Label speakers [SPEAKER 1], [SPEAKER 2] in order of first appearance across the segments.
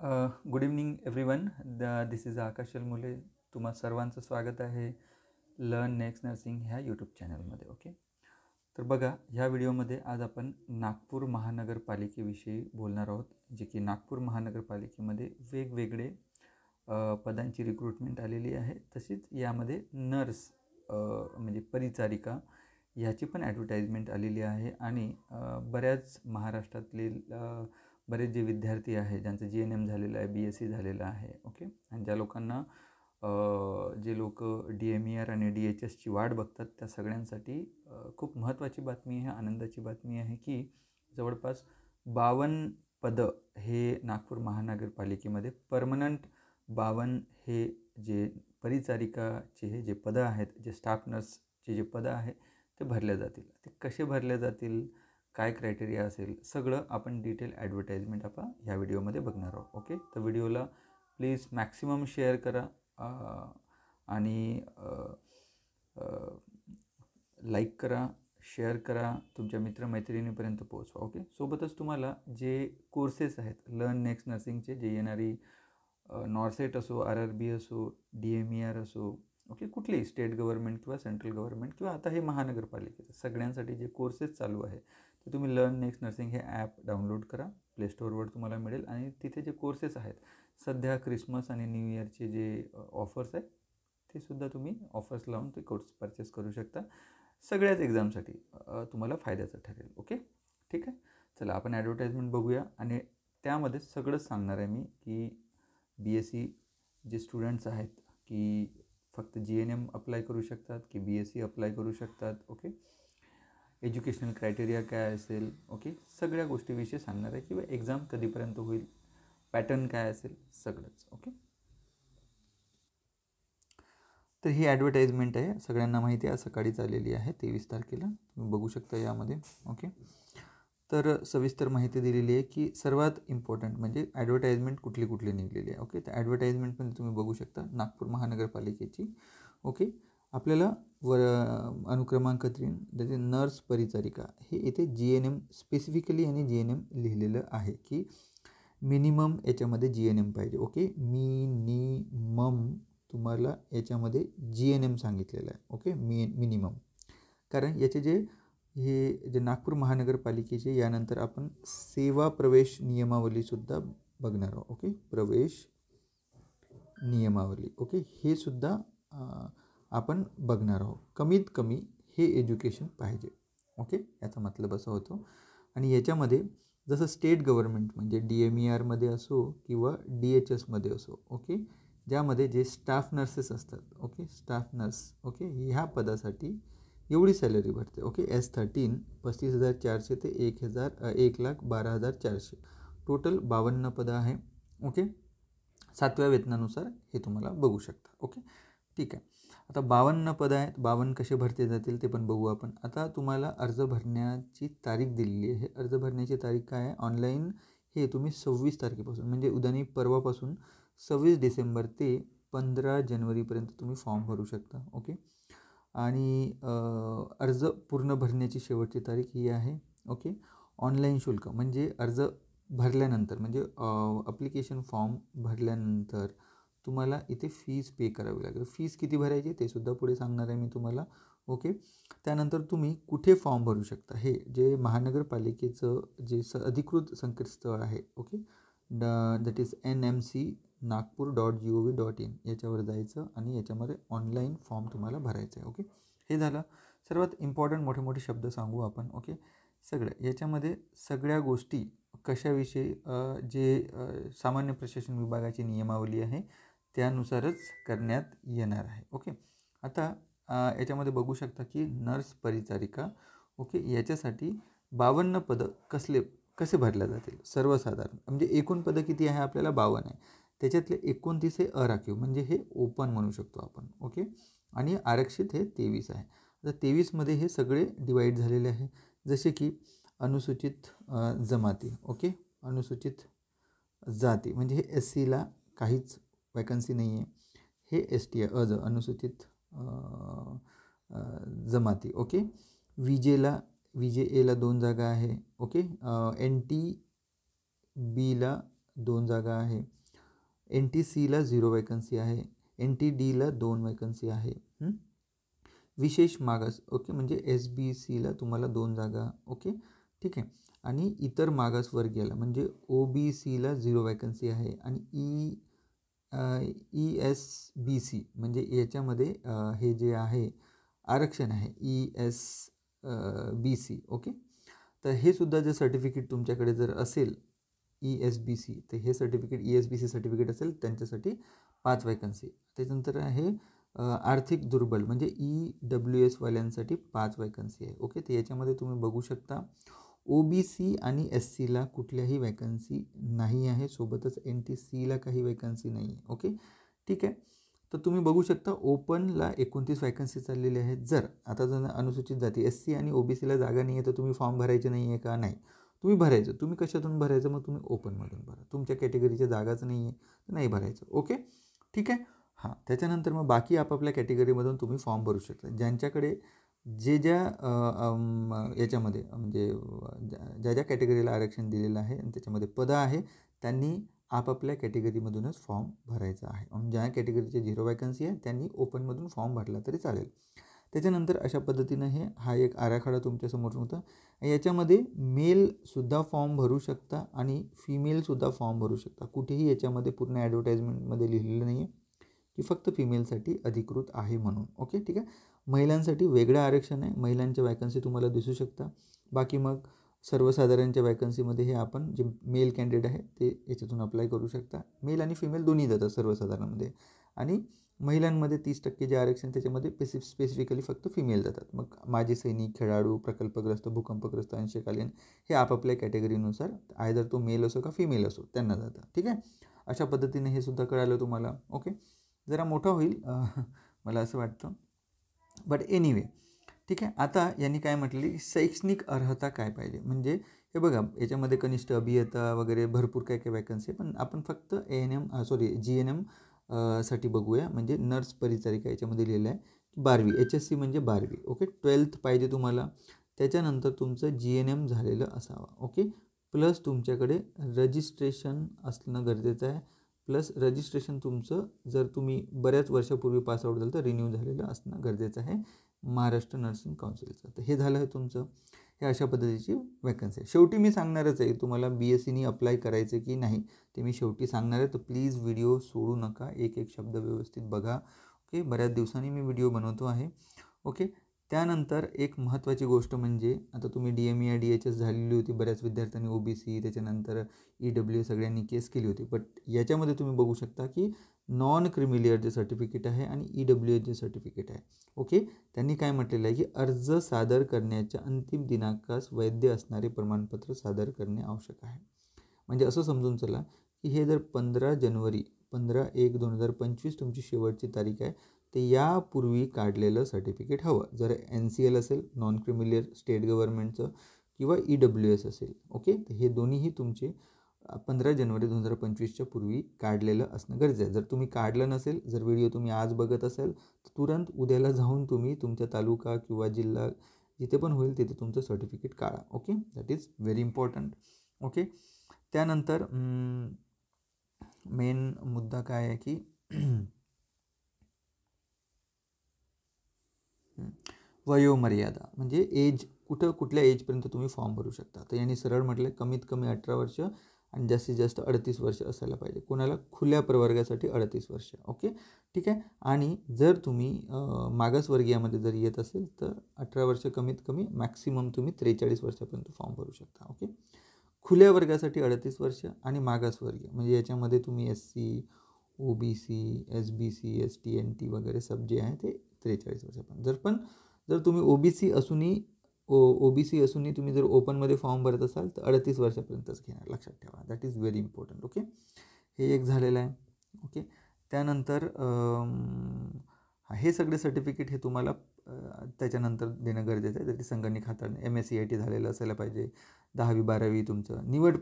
[SPEAKER 1] Good evening everyone. This is Akash Mule. तुम्हा सर्वांचं स्वागत आहे लर्न नेक्स्ट नर्सिंग ह्या यूट्यूब चॅनलमध्ये. ओके, तर बघा, ह्या व्हिडिओमध्ये आज आपण नागपूर महानगरपालिकेविषयी बोलणार आहोत, जे की नागपूर महानगरपालिकेमध्ये वेगवेगळे पदांची रिक्रुटमेंट आलेली आहे. तशीच यामध्ये नर्स म्हणजे परिचारिका ह्याची पण ॲडव्हर्टाईजमेंट आलेली आहे. आणि बऱ्याच महाराष्ट्रातले बरेच जे विद्यार्थी आहे ज्यांचं GNM झालेलं आहे, BSc झालेलं आहे, ओके, आणि ज्या लोकांना जे लोक DMER आणि DHSची वाट बघतात त्या सगळ्यांसाठी खूप महत्त्वाची बातमी आहे, आनंदाची बातमी आहे की जवळपास 52 पदं हे नागपूर महानगरपालिकेमध्ये परमनंट 52 हे जे परिचारिकाचे हे जे पदं आहेत, जे स्टाफ नर्सचे जे पदं आहेत ते भरले जातील. ते कसे भरले जातील, काय क्रायटेरिया असेल, सगळं आपण डिटेल ॲडव्हर्टाईजमेंट आपण ह्या व्हिडिओमध्ये बघणार आहोत. ओके, तर व्हिडिओला प्लीज मॅक्सिमम शेअर करा आणि लाईक करा, शेअर करा, तुमच्या मित्रमैत्रिणीपर्यंत पोहोचवा. ओके, सोबतच तुम्हाला जे कोर्सेस आहेत लर्न नेक्स्ट नर्सिंगचे, जे येणारी नॉर्सेट असो, RRB असो, DMER असो, ओके, कुठलेही स्टेट गव्हर्नमेंट किंवा सेंट्रल गव्हर्नमेंट किंवा आता हे महानगरपालिकेचं सगळ्यांसाठी जे कोर्सेस चालू आहे ते तुम्ही लर्न नेक्स्ट नर्सिंग हे ॲप डाउनलोड करा. प्ले स्टोअरवर तुम्हाला मिळेल आणि तिथे जे कोर्सेस आहेत, सध्या क्रिसमस आणि न्यू इयरचे जे ऑफर्स आहेत ते सुद्धा तुम्ही ऑफर्स लावून ते कोर्स परचेस करू शकता. सगळ्याच एक्झामसाठी तुम्हाला फायद्याचं ठरेल. ओके, ठीक आहे. चला आपण ॲडव्हर्टाईजमेंट बघूया आणि त्यामध्ये सगळंच सांगणार आहे मी की BSc जे स्टुडंट्स आहेत की फक्त GNM अप्लाय करू शकतात की BSc अप्लाय करू शकतात. ओके, एज्युकेशनल क्रायटेरिया काय असेल, ओके, सगळ्या गोष्टीविषयी सांगणार आहे किंवा एक्झाम कधीपर्यंत होईल, पॅटर्न काय असेल, सगळंच. ओके, तर ही ॲडव्हर्टाईजमेंट आहे, सगळ्यांना माहिती आहे, सकाळीच आलेली आहे 23 तारखेला, तुम्ही बघू शकता यामध्ये. ओके, तर सविस्तर माहिती दिलेली आहे की सर्वात इम्पॉर्टंट म्हणजे ॲडव्हर्टाईजमेंट कुठली कुठली निघलेली आहे. ओके, तर ॲडव्हर्टाईजमेंटमध्ये तुम्ही बघू शकता नागपूर महानगरपालिकेची. ओके, आपल्याला अनुक्रमांक 3 त्याचे नर्स परिचारिका हे इथे GNM स्पेसिफिकली आणि GNM लिहिलेलं आहे की मिनिमम याच्यामध्ये GNM पाहिजे. ओके, मिनिमम तुम्हाला याच्यामध्ये GNM सांगितलेलं आहे. ओके, मिनिमम, कारण याचे जे नागपूर महानगरपालिकेचे यानंतर आपण सेवा प्रवेश नियमावलीसुद्धा बघणार आहोत. ओके, प्रवेश नियमावली, ओके, हे सुद्धा आपण बघणार आहोत. कमीत कमी हे एज्युकेशन पाहिजे. ओके, याचा मतलब असा होतो. आणि याच्यामध्ये जसं स्टेट गव्हर्नमेंट म्हणजे DMERमध्ये असो किंवा DHSमध्ये असो, ओके, ज्यामध्ये जे स्टाफ नर्सेस असतात, ओके, स्टाफ नर्स, ओके, ह्या पदासाठी एवढी सॅलरी भरते. ओके, S13 35,400 ते 1,12,400, टोटल 52 पदं आहे. ओके, 7व्या वेतनानुसार हे तुम्हाला बघू शकता. ओके, ठीक आहे. आता 52 पदं आहेत, 52 कसे भरते जातील ते पण बघू आपण. आता तुम्हाला अर्ज भरण्याची तारीख दिलेली आहे. अर्ज भरण्याची तारीख काय आहे, ऑनलाईन हे तुम्ही 26 तारखेपासून म्हणजे उद्यानी परवापासून 26 डिसेंबर ते 15 जानेवारीपर्यंत तुम्ही फॉर्म भरू शकता. ओके, आणि अर्ज पूर्ण भरण्याची शेवटची तारीख ही आहे. ओके, ऑनलाईन शुल्क म्हणजे अर्ज भरल्यानंतर म्हणजे ॲप्लिकेशन फॉर्म भरल्यानंतर तुम्हाला इथे फीज पे करावी लागेल. फीज किती भरायची ते सुद्धा पुढे सांगणार आहे मी तुम्हाला. ओके, त्यानंतर तुम्ही कुठे फॉर्म भरू शकता हे जे महानगरपालिकेचं जे अधिकृत संकेतस्थळ आहे, ओके, दॅट इज NMC-nagpur.gov.in याच्यावर जायचं आणि याच्यामध्ये ऑनलाईन फॉर्म तुम्हाला भरायचा आहे. ओके, हे झालं. सर्वात इम्पॉर्टंट मोठे मोठे शब्द सांगू आपण. ओके, सगळं याच्यामध्ये सगळ्या गोष्टी कशाविषयी जे सामान्य प्रशासन विभागाची नियमावली आहे त्यानुसारच करण्यात येणार आहे. ओके, आता याच्यामध्ये बघू शकता की नर्स परिचारिका, ओके, याच्यासाठी 52 पदं कसे भरल्या जातील. सर्वसाधारण म्हणजे एकूण पदं किती आहे आपल्याला 52 आहे, त्याच्यातले 29 हे अराखीव म्हणजे हे ओपन म्हणू शकतो आपण. ओके, आणि आरक्षित हे 23 आहे. आता 23मध्ये हे सगळे डिवाईड झालेले आहे, जसे की अनुसूचित जमाती, ओके, अनुसूचित जाती म्हणजे हे SCला काहीच वॅकन्सी नाही आहे. हे ST अनुसूचित जमाती. ओके, VJAला 2 जागा आहे. ओके, NTBला 2 जागा आहे. NTCला 0 वॅकन्सी आहे. NTDला 2 वॅकन्सी आहे. विशेष मागास ओके म्हणजे SBCला तुम्हाला 2 जागा ओके ठीक आहे. आणि इतर मागासवर्गीयाला म्हणजे OBCला 0 वॅकन्सी आहे. आणि ESBC म्हणजे याच्यामध्ये हे जे आहे आरक्षण आहे ESBC ओके. तर हे सुद्धा जे सर्टिफिकेट तुमच्याकडे जर असेल ESBC तर हे सर्टिफिकेट ESBC सर्टिफिकेट असेल त्यांच्यासाठी 5 वॅकन्सी. त्याच्यानंतर आहे आर्थिक दुर्बल म्हणजे EWS वाल्यांसाठी 5 वॅकन्सी आहे ओके. तर याच्यामध्ये तुम्ही बघू शकता OBC आणि SCला कुठल्याही वॅकन्सी नाही आहे. सोबतच NTCला काही वॅकन्सी नाही आहे ओके ठीक आहे. तर तुम्ही बघू शकता ओपनला 29 वॅकन्सी चाललेली आहेत. जर आता जर अनुसूचित जाती SC आणि OBCला जागा नाही आहे तर तुम्ही फॉर्म भरायचे नाही आहे का? नाही, तुम्ही भरायचं. तुम्ही कशातून भरायचं? मग तुम्ही ओपनमधून भरा. तुमच्या कॅटेगरीच्या जागाच नाही आहे तर नाही भरायचं ओके ठीक आहे. हां, त्याच्यानंतर मग बाकी आपापल्या कॅटेगरीमधून तुम्ही फॉर्म भरू शकता. ज्यांच्याकडे ज्या याच्यामध्ये म्हणजे ज्या कॅटेगरीला आरक्षण दिलेलं आहे आणि त्याच्यामध्ये पदं आहे त्यांनी आपापल्या कॅटेगरीमधूनच फॉर्म भरायचा आहे. ज्या कॅटेगरीचे 0 वॅकन्सी आहे त्यांनी ओपनमधून फॉर्म भरला तरी चालेल. त्याच्यानंतर अशा पद्धतीनं हा एक आराखडा तुमच्यासमोर होता. याच्यामध्ये मेलसुद्धा फॉर्म भरू शकता आणि फिमेलसुद्धा फॉर्म भरू शकता. कुठेही याच्यामध्ये पूर्ण ॲडव्हर्टाईजमेंटमध्ये लिहिलेलं नाही आहे की फक्त फिमेलसाठी अधिकृत आहे म्हणून ओके ठीक आहे. महिलांसाठी वेगळं आरक्षण आहे. महिलांच्या वॅकन्सी तुम्हाला दिसू शकता. बाकी मग सर्वसाधारणच्या वॅकन्सीमध्ये हे आपण जे मेल कॅन्डिडेट आहे ते याच्यातून अप्लाय करू शकता. मेल आणि फिमेल दोन्ही जातात सर्वसाधारणमध्ये. आणि महिलांमध्ये 30% जे आरक्षण त्याच्यामध्ये स्पेसिफिकली फक्त फिमेल जातात. मग माजी सैनिक, खेळाडू, प्रकल्पग्रस्त, भूकंपग्रस्त, अंशकालीन हे आपापल्या कॅटेगरीनुसार आयदर तो मेल असो का फिमेल असो त्यांना जातं ठीक आहे. अशा पद्धतीने हे सुद्धा कळालं तुम्हाला ओके. जरा मोठा होईल मला असं वाटतं बट एनिवे ठीक आहे. आता यांनी काय म्हटले शैक्षणिक अर्हता काय पाहिजे म्हणजे हे बघा याच्यामध्ये कनिष्ठ अभियंता वगैरे भरपूर काय काय वॅकन्सी आहे. पण आपण फक्त GNM साठी बघूया. म्हणजे नर्स परिचारिका याच्यामध्ये लिहिलं आहे 12वी HSC म्हणजे 12वी ओके. 12th पाहिजे तुम्हाला. त्याच्यानंतर तुमचं GNM झालेलं असावं ओके. प्लस तुमच्याकडे रजिस्ट्रेशन असणं गरजेचं आहे. प्लस रजिस्ट्रेशन तुमचं जर तुम्ही बऱ्याच वर्षापूर्वी पासआउट झालं तर रिन्यू झालेलं असणं गरजेचं आहे महाराष्ट्र नर्सिंग काउन्सिलचं. तर हे झालं आहे तुमचं. हे अशा पद्धतीची वॅकन्सी आहे. शेवटी मी सांगणारच आहे तुम्हाला BSCनी अप्लाय करायचं की नाही ते मी शेवटी सांगणार आहे. तर प्लीज व्हिडिओ सोडू नका. एक एक शब्द व्यवस्थित बघा ओके. बऱ्याच दिवसांनी मी व्हिडिओ बनवतो आहे ओके. त्यानंतर एक महत्त्वाची गोष्ट म्हणजे आता तुम्ही DME DHS झालेली होती. बऱ्याच विद्यार्थ्यांनी OBC त्याच्यानंतर EWS सगळ्यांनी केस केली होती. बट याच्यामध्ये तुम्ही बघू शकता की नॉन क्रिमिलियर जे सर्टिफिकेट आहे आणि EWS जे सर्टिफिकेट आहे ओके. त्यांनी काय म्हटलेलं आहे की अर्ज सादर करण्याच्या अंतिम दिनांकास वैध असणारे प्रमाणपत्र सादर करणे आवश्यक आहे. म्हणजे असं समजून चला की हे जर 15 जानेवारी 15/1/2025 तुमची शेवटची तारीख आहे ते यापूर्वी काढलेलं सर्टिफिकेट हवं. जर NCL असेल नॉन क्रिमिलियर स्टेट गव्हर्नमेंटचं किंवा EWS असेल ओके. तर हे दोन्हीही तुमचे 15 जानेवारी 2025च्या पूर्वी काढलेलं असणं गरजेचं आहे. जर तुम्ही काढलं नसेल, जर व्हिडिओ तुम्ही आज बघत असाल तर तुरंत उद्याला जाऊन तुम्ही तुमच्या तालुका किंवा जिल्हा जिथे पण होईल तिथे तुमचं सर्टिफिकेट काढा okay. That is very important okay. त्यानंतर मेन मुद्दा काय आहे की वयोमर्यादा म्हणजे एज कुठल्या एजपर्यंत तुम्ही फॉर्म भरू शकता. तर यांनी सरळ म्हटलं कमीत कमी 18 वर्ष आणि जास्तीत जास्त 38 वर्ष असायला पाहिजे. कोणाला खुल्या प्रवर्गासाठी 38 वर्ष ओके ठीक आहे. आणि जर तुम्ही मागासवर्गीयामध्ये जर येत असेल तर 18 वर्ष कमीत कमी मॅक्सिमम तुम्ही 43 वर्षापर्यंत फॉर्म भरू शकता ओके. खुल्या वर्गासाठी 38 वर्ष आणि मागासवर्गीय म्हणजे याच्यामध्ये तुम्ही SC OBC SBC ST NT वगैरे सब जे आहे ते 43 वर्षापर्यंत. जर तुम्ही OBC असूनही तुम्ही जर ओपनमध्ये फॉर्म भरत असाल तर 38 वर्षापर्यंतच घेणार. लक्षात ठेवा. That is very important okay. हे एक झालेलं आहे ओके. त्यानंतर हे सगळे सर्टिफिकेट हे तुम्हाला त्याच्यानंतर देणं गरजेचं आहे. जरी संगणक हाताळणे MSCIT झालेलं असायला पाहिजे. 10वी 12वी तुमचं. निवड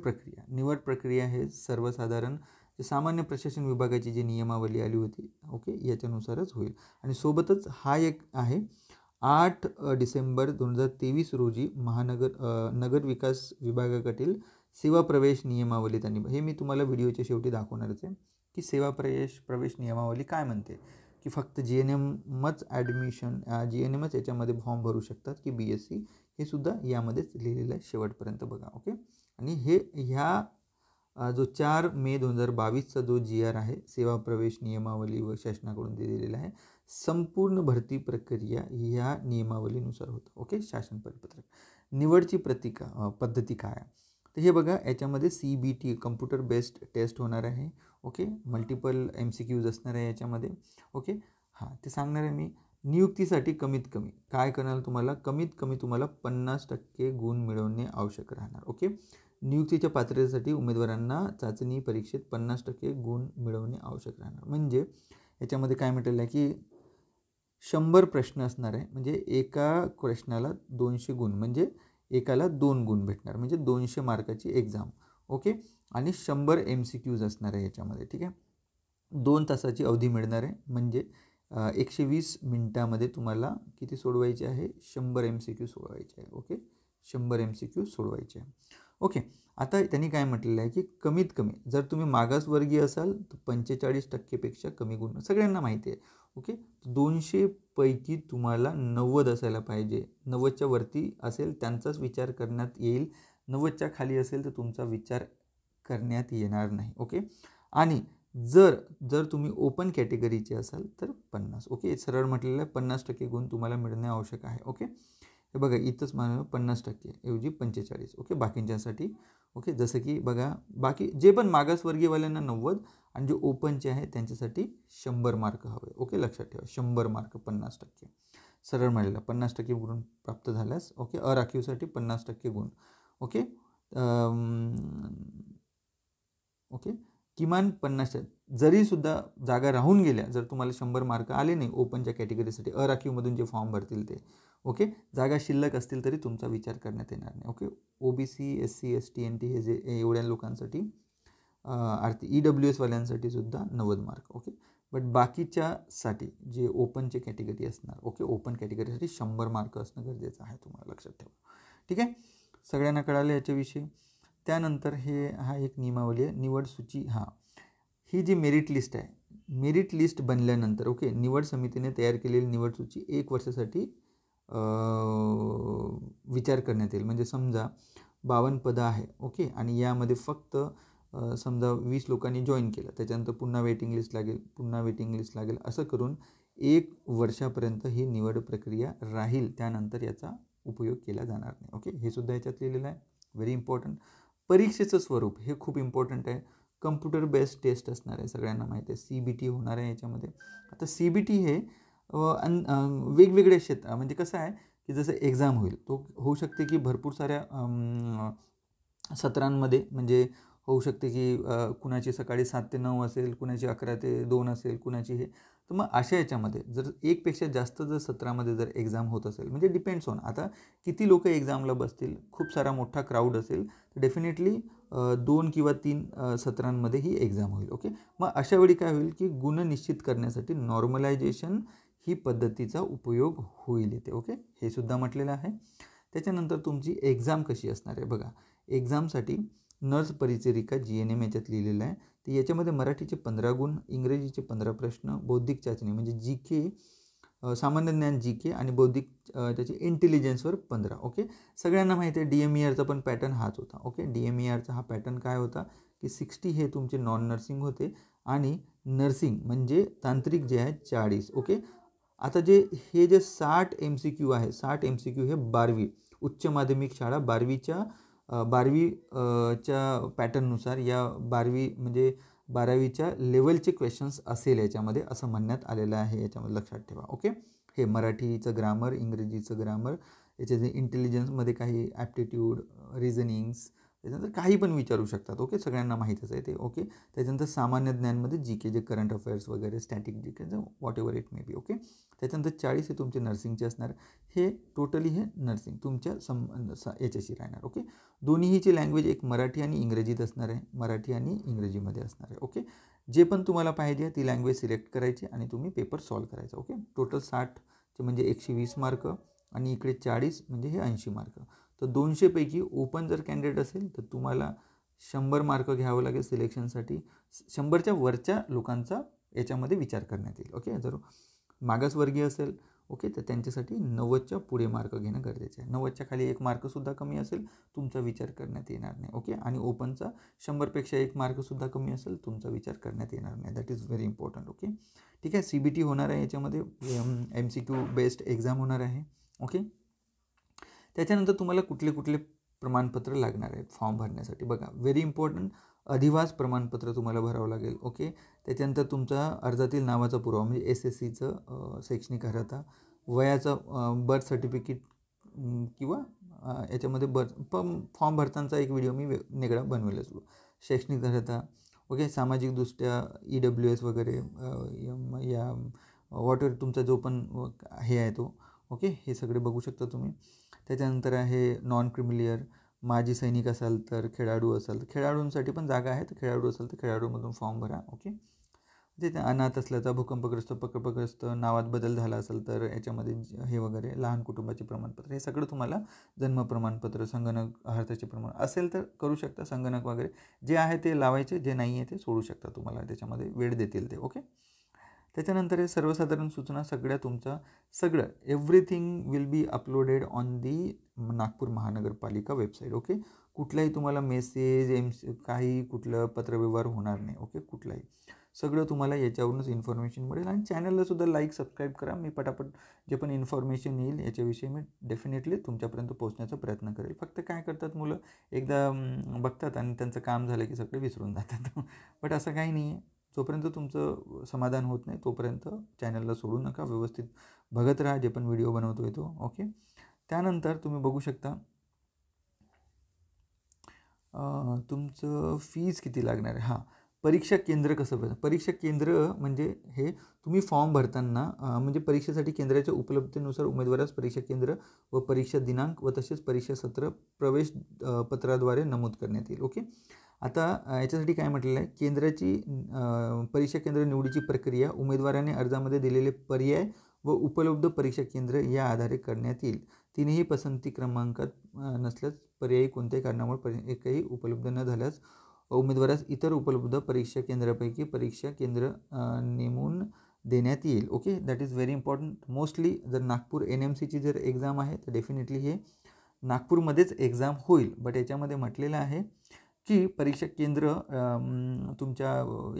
[SPEAKER 1] प्रक्रिया हे सर्वसाधारण सामान्य प्रशासन विभागाची जी नियमावली आली होती ओके याच्यानुसारच होईल. आणि सोबतच हा एक आहे 8 डिसेंबर 2023 रोजी नगर विकास विभागाकडील सेवा प्रवेश नियमावली त्यांनी, हे मी तुम्हाला व्हिडिओच्या शेवटी दाखवणारच आहे की सेवा प्रवेश नियमावली काय म्हणते, की फक्त GNMच ॲडमिशन GNMच याच्यामध्ये फॉर्म भरू शकतात की BSc, हे सुद्धा यामध्येच लिहिलेलं आहे शेवटपर्यंत बघा. ओके. आणि हे ह्या जो 4 मे 2022चा जो GR आहे सेवा प्रवेश नियमावली व शासनाकडून दिलेला आहे, संपूर्ण भरती प्रक्रिया ह्या नियमावलीनुसार होतं. ओके. शासन परिपत्रक. निवडची पद्धती काय आहे, तर हे बघा याच्यामध्ये CBT कम्प्युटर बेस्ड टेस्ट होणार आहे. ओके. मल्टिपल MCQज असणार आहे याच्यामध्ये. ओके. हां, ते सांगणार आहे मी. नियुक्तीसाठी कमीत कमी काय करणार, तुम्हाला कमीत कमी तुम्हाला 50% गुण मिळवणे आवश्यक राहणार. ओके. नियुक्तीच्या पात्रतेसाठी उमेदवारांना चाचणी परीक्षेत 50% गुण मिळवणे आवश्यक राहणार. म्हणजे याच्यामध्ये काय म्हटलेलं आहे की 100 प्रश्न असणार आहे, म्हणजे एका प्रश्नाला 200 गुण, म्हणजे एकाला 2 गुण भेटणार, म्हणजे 200 मार्काची एक्झाम. ओके. आणि 100 MCQज असणार आहे याच्यामध्ये. ठीक आहे. 2 तासाची अवधी मिळणार आहे, म्हणजे 120 मिनिटामध्ये तुम्हाला किती सोडवायचे आहे, 100 MCQ सोडवायचे आहे. ओके. 100 MCQ सोडवायचे आहे. ओके. आता त्यांनी काय म्हटलेलं आहे की कमीत कमी जर तुम्ही मागासवर्गीय असाल तर 45%पेक्षा कमी गुण, सगळ्यांना माहिती आहे. ओके. 200 पैकी तुम्हाला 90 असायला पाहिजे. 90च्या वरती असेल त्यांचाच विचार करण्यात येईल, 90च्या खाली असेल तर तुमचा विचार करण्यात येणार नाही. ओके. आणि जर तुम्ही ओपन कॅटेगरीचे असाल तर 50. ओके. सरळ म्हटलेलं आहे 50% गुण तुम्हाला मिळणे आवश्यक आहे. ओके. हे बघा इथंच म्हणा 50% ऐवजी 45. ओके. बाकींच्यासाठी. ओके. जसं की बघा बाकी जे पण मागासवर्गीयवाल्यांना 90 आणि जे ओपनचे आहे त्यांच्यासाठी 100 मार्क हवे. ओके. लक्षात ठेवा 100 मार्क 50%. सरळ म्हणलेलं 50% गुण प्राप्त झाल्यास. ओके. अराखीवसाठी 50% गुण. ओके. ओके. किमान 50 जरीसुद्धा जागा राहून गेल्या, जर तुम्हाला 100 मार्क आले नाही ओपनच्या कॅटेगरीसाठी, अराखीवमधून जे फॉर्म भरतील ते. ओके. जागा शिल्लक असतील तरी तुमचा विचार करण्यात येणार नाही. Okay. OBC SC ST NT हे जे एवढ्या लोकांसाठी EWS वाल्यांसाठी सुद्धा 90 मार्क. ओके. बट बाकीच्यासाठी जे ओपनचे कॅटेगरी असणार, ओके, ओपन कॅटेगरीसाठी 100 मार्क असणं गरजेचं आहे, तुम्हाला लक्षात ठेवा. ठीक आहे. सगळ्यांना कळालं याच्याविषयी. त्यानंतर हा एक नियमावली आहे निवड सूची. हां, ही जी मेरिट लिस्ट आहे, मेरिट लिस्ट बनल्यानंतर ओके निवड समितीने तयार केलेली निवड सूची 1 वर्षासाठी विचार करण्यात येईल. म्हणजे समजा 52 पदं आहे. ओके. आणि यामध्ये फक्त समजा 20 लोकांनी जॉईन केलं, त्याच्यानंतर पुन्हा वेटिंग लिस्ट लागेल, पुन्हा वेटिंग लिस्ट लागेल, असं करून 1 वर्षापर्यंत ही निवड प्रक्रिया राहील. त्यानंतर याचा उपयोग केला जाणार नाही. ओके. हे सुद्धा याच्यात लिहिलेलं आहे. Very important. परीक्षेचं स्वरूप हे खूप इम्पॉर्टंट आहे. कम्प्युटर बेस्ड टेस्ट असणार आहे, सगळ्यांना माहिती आहे. CBT होणार आहे याच्यामध्ये. आता CBT हे वेगवेगळे क्षेत्र, म्हणजे कसं आहे की जसं एक्झाम होईल तो होऊ शकते की भरपूर साऱ्या सत्रांमध्ये, म्हणजे होऊ शकते की कुणाची सकाळी 7 ते 9 असेल, कुणाची 11 ते 2 असेल, कुणाची हे. तर मग अशा याच्यामध्ये जर एकपेक्षा जास्त जर सत्रामध्ये जर एक्झाम होत असेल, म्हणजे डिपेंड्स ऑन आता किती लोक एक्झामला बसतील, खूप सारा मोठा क्राऊड असेल तर डेफिनेटली 2 किंवा 3 सत्रांमध्ये ही एक्झाम होईल. ओके. मग अशा वेळी काय होईल की गुण निश्चित करण्यासाठी नॉर्मलायझेशन ही पद्धतीचा उपयोग होईल इथे. ओके. हे सुद्धा म्हटलेलं आहे. त्याच्यानंतर तुमची एक्झाम कशी असणार आहे बघा. एक्झामसाठी नर्स परिचारिका GNM याच्यात लिहिलेलं आहे. तर याच्यामध्ये मराठीचे 15 गुण, इंग्रजीचे 15 प्रश्न, बौद्धिक चाचणी म्हणजे GK, सामान्य ज्ञान GK आणि बौद्धिक त्याचे इंटेलिजन्सवर 15. ओके. सगळ्यांना माहिती आहे DMERचा पण पॅटर्न हाच होता. ओके. DMERचा हा पॅटर्न काय होता की 60 हे तुमचे नॉन नर्सिंग होते आणि नर्सिंग म्हणजे तांत्रिक जे आहे 40. ओके. आता हे जे 60 MCQ आहे, 60 MCQ हे 12वी उच्च माध्यमिक शाळा 12वीच्या पॅटर्ननुसार या 12वी म्हणजे 12वीच्या लेवलचे क्वेश्चन्स असेल याच्यामध्ये, असं म्हणण्यात आलेलं आहे. याच्यामध्ये लक्षात ठेवा. ओके. हे मराठीचं ग्रामर, इंग्रजीचं ग्रामर, याचे जे इंटेलिजन्समध्ये काही ॲप्टिट्यूड, रिझनिंग्स, त्याच्यानंतर काही पण विचारू शकतात. ओके. सगळ्यांना माहीतच आहे ते. ओके. त्याच्यानंतर सामान्य ज्ञानमध्ये GK जे करंट अफेअर्स वगैरे, static GK what ever it may be. Okay. त्याच्यानंतर 40 हे तुमचे नर्सिंगचे असणार. हे टोटली हे नर्सिंग तुमच्या याच्याशी राहणार. ओके. दोन्हीची लँग्वेज एक मराठी आणि इंग्रजीत असणार आहे, मराठी आणि इंग्रजीमध्ये असणार आहे. ओके. जे पण तुम्हाला पाहिजे ती लँग्वेज सिलेक्ट करायची आणि तुम्ही पेपर सॉल्व करायचा. ओके. टोटल 60 म्हणजे 120 मार्क आणि इकडे 40 म्हणजे हे 80 मार्क. तर 200 पैकी ओपन जर कॅन्डिडेट असेल तर तुम्हाला 100 मार्क घ्यावं लागेल सिलेक्शनसाठी. 100च्या वरच्या लोकांचा याच्यामध्ये विचार करण्यात येईल. ओके, जर मागासवर्गीय असेल ओके तर त्यांच्यासाठी 90च्या पुढे मार्क घेणं गरजेचं आहे. 90च्या खाली 1 मार्कसुद्धा कमी असेल तुमचा विचार करण्यात येणार नाही. ओके, आणि ओपनचा 100पेक्षा 1 मार्कसुद्धा कमी असेल तुमचा विचार करण्यात येणार नाही. That is very important. Okay, ठीक आहे. CBT होणार आहे याच्यामध्ये, MCQ बेस्ड एक्झाम होणार आहे. ओके, त्याच्यानंतर तुम्हाला कुठले कुठले प्रमाणपत्र लागणार आहेत फॉर्म भरण्यासाठी बघा. व्हेरी इम्पॉर्टंट, अधिवास प्रमाणपत्र तुम्हाला भरावं लागेल. ओके, त्याच्यानंतर तुमचा अर्जातील नावाचा पुरावा म्हणजे SSCचं शैक्षणिक अर्हता, वयाचं बर्थ सर्टिफिकेट किंवा याच्यामध्ये फॉर्म भरतानाचा एक व्हिडिओ मी वेगळा बनवलेला. शैक्षणिक अर्हता ओके, सामाजिकदृष्ट्या EWS वगैरे या वॉटर तुमचा जो पण हे आहे तो ओके, हे सगळे बघू शकता तुम्ही. त्याच्यानंतर आहे नॉन क्रिमिलियर, माजी सैनिक असाल तर, खेळाडू असाल तर खेळाडूंसाठी पण जागा आहे, तर खेळाडू असाल तर खेळाडूमधून फॉर्म भरा. ओके, जे अनाथ असल्याचा, भूकंपग्रस्त, प्रकल्पग्रस्त, नावात बदल झाला असेल तर याच्यामध्ये हे वगैरे, लहान कुटुंबाचे प्रमाणपत्र हे सगळं तुम्हाला, जन्म प्रमाणपत्र, संगणक अर्हतेचे प्रमाण असेल तर करू शकता. संगणक वगैरे जे आहे ते लावायचे, जे नाही आहे ते सोडू शकता. तुम्हाला त्याच्यामध्ये वेळ देतील ते. ओके, त्याच्यानंतर हे सर्वसाधारण सूचना सगळ्या तुमचा सगळं everything will be uploaded on the Nagpur महानगरपालिका वेबसाईट. ओके, कुठलाही तुम्हाला मेसेज काही कुठलं पत्रव्यवहार होणार नाही. ओके, कुठलाही सगळं तुम्हाला याच्यावरूनच इन्फॉर्मेशन मिळेल. आणि चॅनललासुद्धा लाईक सबस्क्राईब करा. मी पटापट जे पण इन्फॉर्मेशन येईल याच्याविषयी मी डेफिनेटली तुमच्यापर्यंत पोहोचण्याचा प्रयत्न करेल. फक्त काय करतात मुलं, एकदा बघतात आणि त्यांचं काम झालं की सगळे विसरून जातात. बट असं काही नाही आहे. जोपर्यंत तुमचं समाधान होत नाही तोपर्यंत चॅनलला सोडू नका, व्यवस्थित बघत राहा जे पण व्हिडिओ बनवतो तो. ओके, त्यानंतर तुम्ही बघू शकता तुमचं फीज किती लागणार आहे. हां, परीक्षा केंद्र कसं भरायचं. परीक्षा केंद्र म्हणजे हे तुम्ही फॉर्म भरताना म्हणजे परीक्षेसाठी केंद्राच्या उपलब्धतेनुसार उमेदवारास परीक्षा केंद्र व परीक्षा दिनांक व तसेच परीक्षा सत्र प्रवेश पत्राद्वारे नमूद करण्यात येईल. ओके, आता याच्यासाठी काय म्हटलेलं आहे, केंद्राची परीक्षा केंद्र निवडीची प्रक्रिया उमेदवाराने अर्जामध्ये दिलेले पर्याय व उपलब्ध परीक्षा केंद्र या आधारे करण्यात येईल. तिन्ही पसंती क्रमांकात नसल्यास पर्यायी कोणत्याही कारणामुळे एकही उपलब्ध न झाल्यास उमेदवारास इतर उपलब्ध परीक्षा केंद्रापैकी परीक्षा केंद्र नेमून देण्यात येईल. Okay, that is very important. Mostly जर नागपूर NMCची जर एक्झाम आहे तर डेफिनेटली हे नागपूरमध्येच एक्झाम होईल. बट याच्यामध्ये म्हटलेलं आहे की परीक्षा केंद्र तुमच्या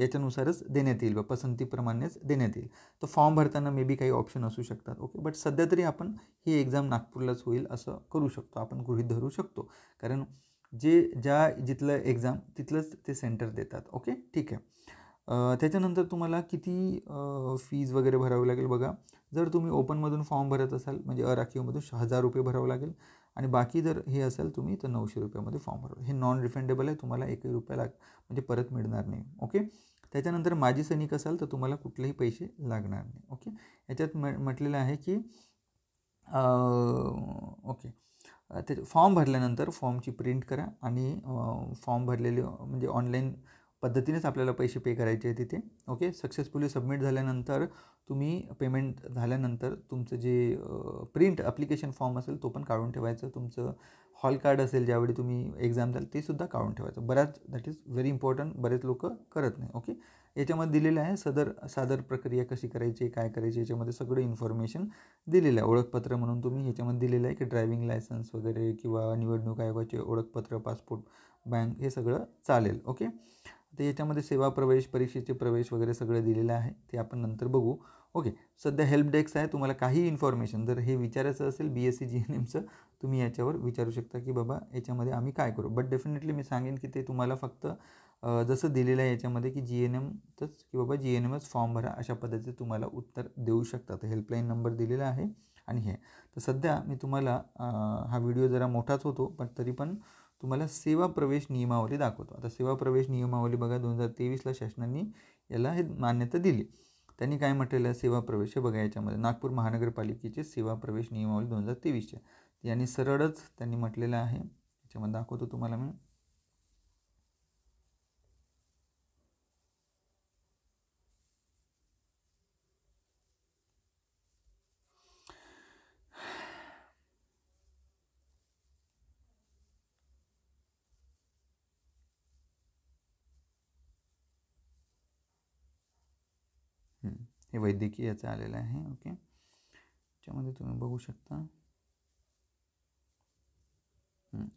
[SPEAKER 1] याच्यानुसारच देण्यात येईल व पसंतीप्रमाणेच देण्यात येईल. तर फॉर्म भरताना मे बी काही ऑप्शन असू शकतात. ओके, बट सध्या तरी आपण ही एक्झाम नागपूरलाच होईल असं करू शकतो, आपण गृहीत धरू शकतो. कारण जिथलं एक्झाम तिथलंच ते सेंटर देतात. ओके, ठीक आहे. त्याच्यानंतर तुम्हाला किती फीज वगैरे भरावी लागेल बघा. जर तुम्ही ओपनमधून फॉर्म भरत असाल म्हणजे अराखीवमधून 1000 रुपये भरावं लागेल. आणि बाकी जर हे असेल तुम्ही तर 900 रुपयामध्ये फॉर्म भरावं. हे नॉन रिफंडेबल आहे, तुम्हाला 1 रुपया म्हणजे परत मिळणार नाही. ओके, त्याच्यानंतर माजी सैनिक असाल तर तुम्हाला कुठलेही पैसे लागणार नाही. ओके, याच्यात म्हटलेलं आहे की ओके, ते फॉर्म भरल्यानंतर फॉर्मची प्रिंट करा आणि फॉर्म भरलेले म्हणजे ऑनलाईन पद्धतीनेच आपल्याला पैसे पे करायचे आहे तिथे. ओके, सक्सेसफुली सबमिट झाल्यानंतर तुम्ही पेमेंट झाल्यानंतर तुमचं जे प्रिंट ॲप्लिकेशन फॉर्म असेल तो पण काढून ठेवायचं. तुमचं हॉल कार्ड असेल ज्यावेळी तुम्ही एक्झाम द्याल ते सुद्धा काढून ठेवायचं. दॅट इज व्हेरी इम्पॉर्टंट, बरेच लोक करत नाही. ओके, याच्यामध्ये दिलेलं आहे सादर प्रक्रिया कशी करायची, काय करायची, याच्यामध्ये सगळं इन्फॉर्मेशन दिलेलं आहे. ओळखपत्र म्हणून तुम्ही ह्याच्यामध्ये दिलेलं आहे की ड्रायव्हिंग लायसन्स वगैरे किंवा निवडणूक आयोगाचे ओळखपत्र, पासपोर्ट, बँक हे सगळं चालेल. ओके, तर याच्यामध्ये सेवा प्रवेश, परीक्षेचे प्रवेश वगैरे सगळं दिलेलं आहे, ते आपण नंतर बघू. ओके, सध्या हेल्प डेस्क आहे. तुम्हाला काही इन्फॉर्मेशन जर हे विचारायचं असेल BSc GNMचं तुम्ही याच्यावर विचारू शकता की बाबा याच्यामध्ये आम्ही काय करू. बट डेफिनेटली मी सांगेन की ते तुम्हाला फक्त जसं दिलेलं आहे याच्यामध्ये की GNMच की बाबा GNMच फॉर्म भरा अशा पद्धतीचे तुम्हाला उत्तर देऊ शकतात. हेल्पलाईन नंबर दिलेला आहे. आणि हे तर सध्या मी तुम्हाला हा व्हिडिओ जरा मोठाच होतो पण तरी पण तुम्हाला सेवा प्रवेश नियमावली दाखवतो. आता सेवा प्रवेश नियमावली बघा, 2023ला शासनाने याला हे मान्यता दिली. त्यांनी काय म्हटलेलं आहे, सेवा प्रवेश हे बघा याच्यामध्ये नागपूर महानगरपालिकेचे सेवा प्रवेश नियमावली 2023चे यांनी सरळच त्यांनी म्हटलेलं आहे. याच्यामध्ये दाखवतो तुम्हाला मी. हे वैद्यकीय याचं आलेलं आहे. ओके, त्याच्यामध्ये तुम्ही बघू शकता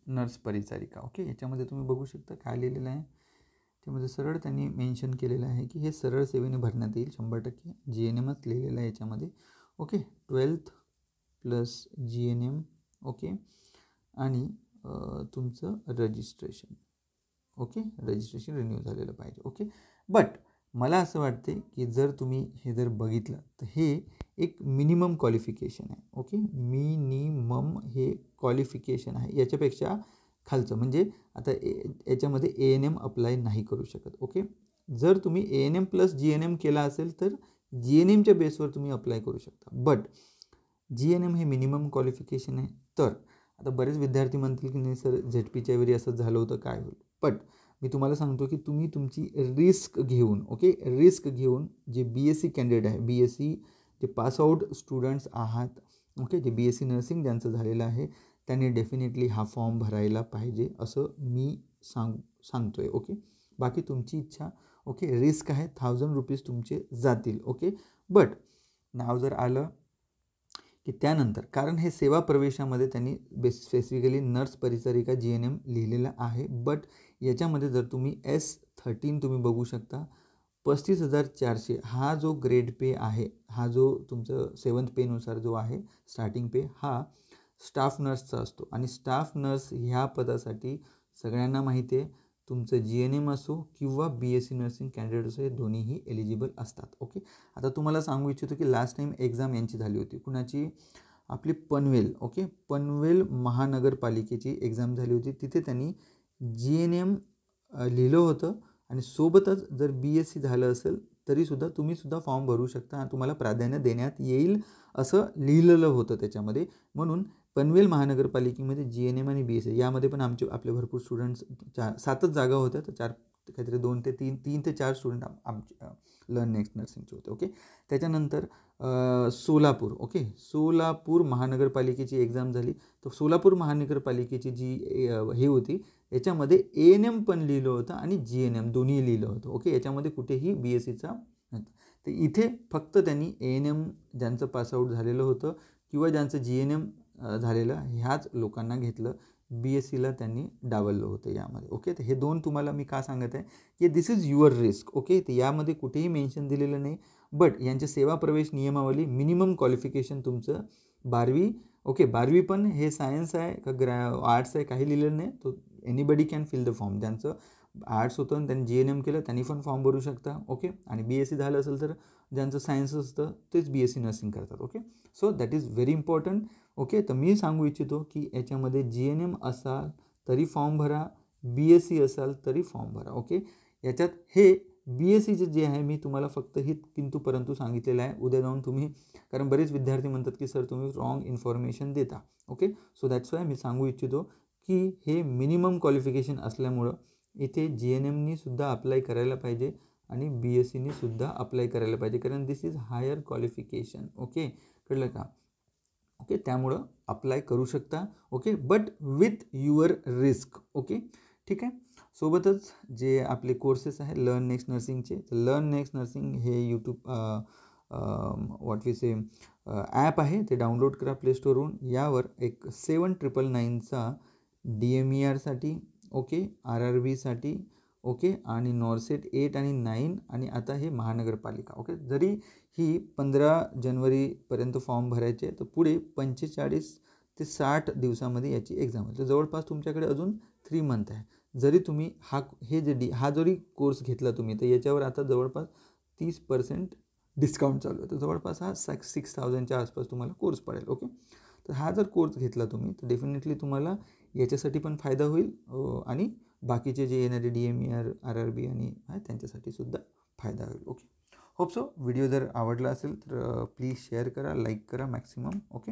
[SPEAKER 1] नर्स परिचारिका. ओके, याच्यामध्ये तुम्ही बघू शकता काय लिहिलेलं आहे. त्यामध्ये सरळ त्यांनी मेन्शन केलेलं आहे की हे सरळ सेवेने भरण्यात येईल 100%. GNMच लिहिलेलं आहे याच्यामध्ये. Okay, 12th plus GNM. Okay, आणि तुमचं रजिस्ट्रेशन. ओके, रजिस्ट्रेशन रिन्यू झालेलं पाहिजे. ओके, बट मला असं वाटते की जर तुम्ही हे जर बघितलं तर हे एक मिनिमम क्वालिफिकेशन आहे. ओके, मिनिमम हे क्वालिफिकेशन आहे. याच्यापेक्षा खालचं म्हणजे आता याच्यामध्ये ANM अप्लाय नाही करू शकत. ओके, जर तुम्ही ANM प्लस GNM केला असेल तर GNMच्या बेसवर तुम्ही अप्लाय करू शकता. बट GNM हे मिनिमम क्वालिफिकेशन आहे. तर आता बरेच विद्यार्थी म्हणतील की नाही सर ZPच्या वेळी असंच झालं होतं, काय होईल. बट मी तुम्हाला सांगतो की तुम्ही तुमची रिस्क घेऊन, ओके, रिस्क घेऊन जे BSc कॅन्डिडेट आहे, BSc जे पासआउट स्टुडंट्स आहात, ओके, जे BSc नर्सिंग ज्यांचं झालेलं आहे त्यांनी डेफिनेटली हा फॉर्म भरायला पाहिजे असं मी सांगतो आहे. ओके, बाकी तुमची इच्छा. ओके, रिस्क आहे, 1000 रुपीज तुमचे जातील. ओके, बट नाव जर आलं की त्यानंतर, कारण हे सेवा प्रवेशामध्ये त्यांनी स्पेसिफिकली नर्स परिचारिका GNM लिहिलेलं आहे. बट याच्यामध्ये जर तुम्ही S13 तुम्ही बघू शकता 35,400 हा जो ग्रेड पे आहे, हा जो तुमचं 7th पेनुसार जो आहे स्टार्टिंग पे, हा स्टाफ नर्सचा असतो. आणि स्टाफ नर्स ह्या पदासाठी सगळ्यांना माहिती आहे तुमचं GNM असो किंवा BSc नर्सिंग कॅन्डिडेट असो, हे दोन्हीही एलिजिबल असतात. ओके, आता तुम्हाला सांगू इच्छितो की लास्ट टाईम एक्झाम यांची झाली होती. कुणाची? आपली पनवेल. ओके, पनवेल महानगरपालिकेची एक्झाम झाली होती. तिथे त्यांनी GNM लिहिलं होतं आणि सोबतच जर BSc झालं असेल तरीसुद्धा तुम्हीसुद्धा फॉर्म भरू शकता, तुम्हाला प्राधान्य देण्यात येईल असं लिहिलेलं होतं त्याच्यामध्ये. म्हणून पनवेल महानगरपालिकेमध्ये GNM आणि BSc यामध्ये पण आपले भरपूर स्टुडंट्स 7च जागा होत्या, तर काहीतरी 2 ते 3 ते 4 स्टुडंट आमचे लर्न नेक्स्ट नर्सिंगचे होते. ओके, त्याच्यानंतर सोलापूर. ओके, सोलापूर महानगरपालिकेची एक्झाम झाली. तर सोलापूर महानगरपालिकेची जी हे होती याच्यामध्ये ANM पण लिहिलं होतं आणि GNM दोन्ही लिहिलं होतं. ओके, याच्यामध्ये कुठेही BScचा तर इथे फक्त त्यांनी ANM ज्यांचं पासआउट झालेलं होतं किंवा ज्यांचं GNM झालेलं ह्याच लोकांना घेतलं. BScला त्यांनी डावललं होतं यामध्ये. ओके, तर हे दोन तुम्हाला मी का सांगत आहे की दिस इज युअर रिस्क. ओके, तर यामध्ये कुठेही मेन्शन दिलेलं नाही. बट यांच्या सेवा प्रवेश नियमावली मिनिमम क्वालिफिकेशन तुमचं 12वी. ओके, 12वी पण हे सायन्स आहे का आर्ट्स आहे काही लिहिलेलं नाही. तो anybody can fill the form. ज्यांचं आर्ट्स होतं आणि त्यांनी GNM केलं त्यांनी पण फॉर्म भरू शकता. ओके, आणि BSc झालं असेल तर ज्यांचं सायन्स असतं तेच BSc नर्सिंग करतात. Okay, so that is very important. Okay, तर मी सांगू इच्छितो की याच्यामध्ये GNM असाल तरी फॉर्म भरा, BSc असाल तरी फॉर्म भरा. ओके, याच्यात हे BScचे जे आहे मी तुम्हाला फक्त ही किंतु परंतु सांगितलेलं आहे. उद्या जाऊन तुम्ही, कारण बरेच विद्यार्थी म्हणतात की सर तुम्ही रॉंग इन्फॉर्मेशन देता. ओके, सो दॅट्स वाय मी सांगू इच्छितो की हे मिनिमम क्वालिफिकेशन असल्यामुळं इथे GNMनी सुद्धा अप्लाय करायला पाहिजे आणि BScनी सुद्धा अप्लाय करायला पाहिजे, कारण दिस इज हायर क्वालिफिकेशन. ओके, कळलं का? ओके, त्यामुळं अप्लाय करू शकता. Okay, but with your risk. Okay, ठीक आहे. सोबतच जे आपले कोर्सेस आहे लर्न नेक्स्ट नर्सिंगचे, तर लर्न नेक्स्ट नर्सिंग हे YouTube what we say app आहे, ते डाउनलोड करा प्ले स्टोरवरून. यावर एक 7999चा DMERसाठी, ओके, RRBसाठी, ओके, आणि नॉर्सेट 8 आणि 9 आणि आता हे महानगरपालिका. ओके, जरी ही 15 जानेवारीपर्यंत फॉर्म भरायचे तर पुढे 45 ते 60 दिवसामध्ये याची एक्झाम होईल. तर जवळपास तुमच्याकडे अजून 3 मंथ आहे. जरी तुम्ही हा जरी कोर्स घेतला तुम्ही तर याच्यावर आता जवळपास 30% डिस्काउंट चालू आहे. तर जवळपास हा 6000च्या आसपास तुम्हाला कोर्स पडेल. ओके, तर हा जर कोर्स घेतला तुम्ही तर डेफिनेटली तुम्हाला याच्यासाठी पण फायदा होईल आणि बाकीचे जे येणारे DMER, RRB आणि त्यांच्यासाठी सुद्धा फायदा होईल. ओके, होप सो व्हिडिओ जर आवडला असेल तर प्लीज शेअर करा, लाईक करा मॅक्सिमम. ओके,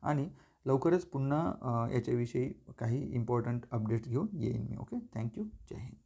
[SPEAKER 1] आणि लवकरच पुन्हा याच्याविषयी काही इम्पॉर्टंट अपडेट्स घेऊन येईन मी. ओके, थँक्यू, जय हिंद.